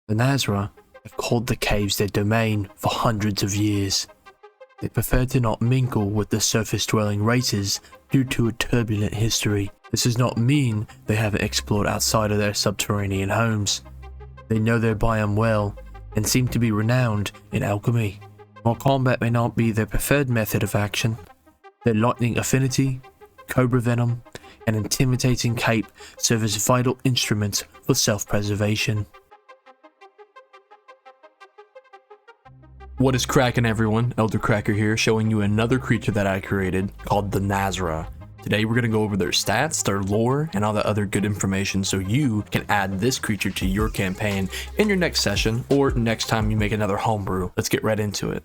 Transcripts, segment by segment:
The Nazra have called the caves their domain for hundreds of years. They prefer to not mingle with the surface-dwelling races due to a turbulent history. This does not mean they haven't explored outside of their subterranean homes. They know their biome well and seem to be renowned in alchemy. While combat may not be their preferred method of action, their lightning affinity, cobra venom, and intimidating cape serve as vital instruments for self-preservation. What is cracking, everyone? Elder Cracker here, showing you another creature that I created called the Nazra. Today we're going to go over their stats, their lore, and all the other good information so you can add this creature to your campaign in your next session or next time you make another homebrew. Let's get right into it.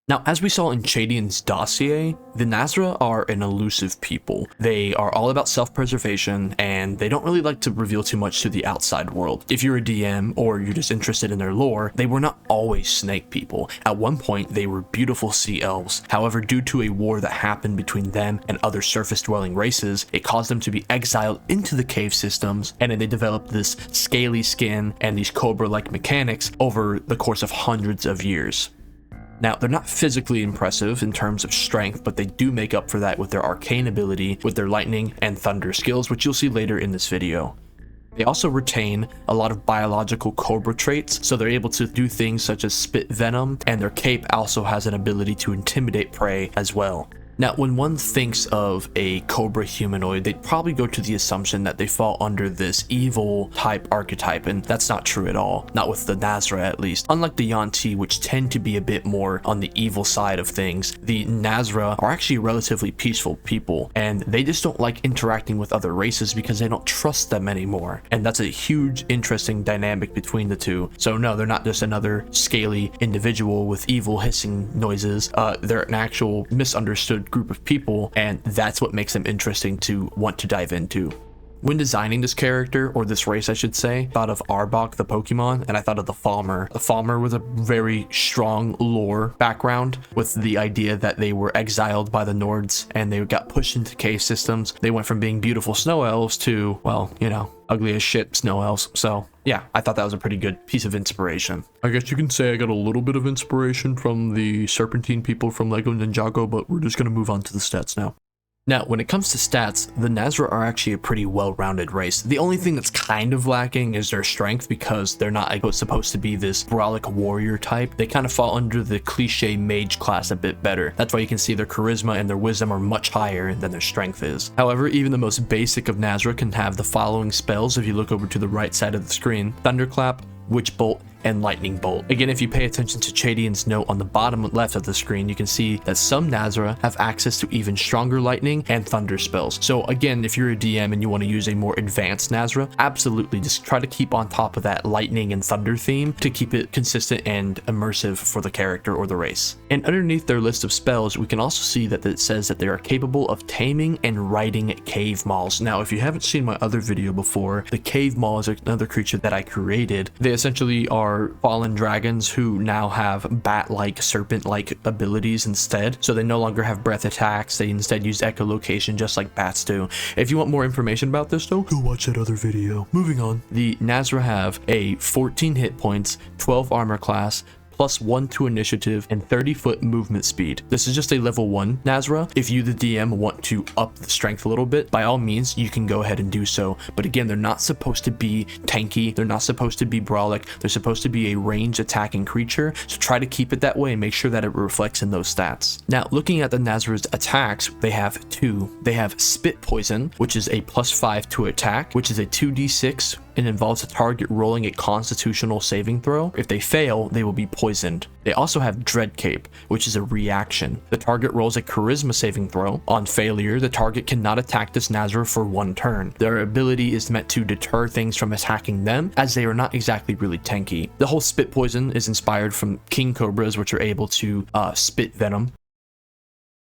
Now, as we saw in Chadian's dossier, the Nazra are an elusive people. They are all about self-preservation, and they don't really like to reveal too much to the outside world. If you're a DM, or you're just interested in their lore, they were not always snake people. At one point, they were beautiful sea elves. However, due to a war that happened between them and other surface-dwelling races, it caused them to be exiled into the cave systems, and then they developed this scaly skin and these cobra-like mechanics over the course of hundreds of years. Now, they're not physically impressive in terms of strength, but they do make up for that with their arcane ability, with their lightning and thunder skills, which you'll see later in this video. They also retain a lot of biological cobra traits, so they're able to do things such as spit venom, and their cape also has an ability to intimidate prey as well. Now, when one thinks of a cobra humanoid, they'd probably go to the assumption that they fall under this evil type archetype, and that's not true at all. Not with the Nazra, at least. Unlike the Yuan-ti, which tend to be a bit more on the evil side of things, the Nazra are actually relatively peaceful people, and they just don't like interacting with other races because they don't trust them anymore. And that's a huge, interesting dynamic between the two. So no, they're not just another scaly individual with evil hissing noises. They're an actual misunderstood group of people, and that's what makes them interesting to want to dive into. When designing this character, or this race I should say, I thought of Arbok the Pokemon, and I thought of the Falmer. The Falmer was a very strong lore background with the idea that they were exiled by the Nords and they got pushed into cave systems. They went from being beautiful snow elves to, well, you know, ugly as shit snow elves. So yeah, I thought that was a pretty good piece of inspiration. I guess you can say I got a little bit of inspiration from the Serpentine people from Lego Ninjago, but we're just going to move on to the stats now. Now, when it comes to stats, the Nazra are actually a pretty well-rounded race. The only thing that's kind of lacking is their strength, because they're not supposed to be this brawlic warrior type. They kind of fall under the cliche mage class a bit better. That's why you can see their charisma and their wisdom are much higher than their strength is. However, even the most basic of Nazra can have the following spells if you look over to the right side of the screen: Thunderclap, Witch Bolt, and Lightning Bolt. Again, if you pay attention to Chadian's note on the bottom left of the screen, you can see that some Nazra have access to even stronger lightning and thunder spells. So again, if you're a DM and you want to use a more advanced Nazra, absolutely just try to keep on top of that lightning and thunder theme to keep it consistent and immersive for the character or the race. And underneath their list of spells, we can also see that it says that they are capable of taming and riding cave mauls. Now, if you haven't seen my other video before, the cave maul is another creature that I created. They essentially are fallen dragons who now have bat-like, serpent-like abilities instead. So they no longer have breath attacks, they instead use echolocation just like bats do. If you want more information about this though, go watch that other video. Moving on. The Nazra have a 14 hit points, 12 armor class, +1 to initiative, and 30-foot movement speed. This is just a level 1 Nazra. If you, the DM, want to up the strength a little bit, by all means, you can go ahead and do so. But again, they're not supposed to be tanky. They're not supposed to be brawlic. They're supposed to be a ranged attacking creature. So try to keep it that way and make sure that it reflects in those stats. Now, looking at the Nazra's attacks, they have two. They have Spit Poison, which is a +5 to attack, which is a 2d6. It involves a target rolling a constitutional saving throw. If they fail, they will be poisoned. They also have Dread Cape, which is a reaction. The target rolls a charisma saving throw. On failure, the target cannot attack this Nazra for 1 turn. Their ability is meant to deter things from attacking them, as they are not exactly really tanky. The whole Spit Poison is inspired from king cobras, which are able to spit venom.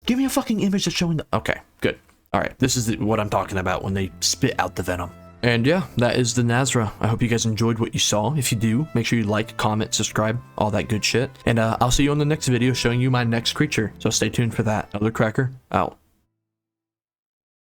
Give me a fucking image that's showing the... Okay, good. All right, this is what I'm talking about when they spit out the venom. And yeah, that is the Nazra. I hope you guys enjoyed what you saw. If you do, make sure you like, comment, subscribe, all that good shit. And I'll see you on the next video showing you my next creature. So stay tuned for that. Elder Cracker, out.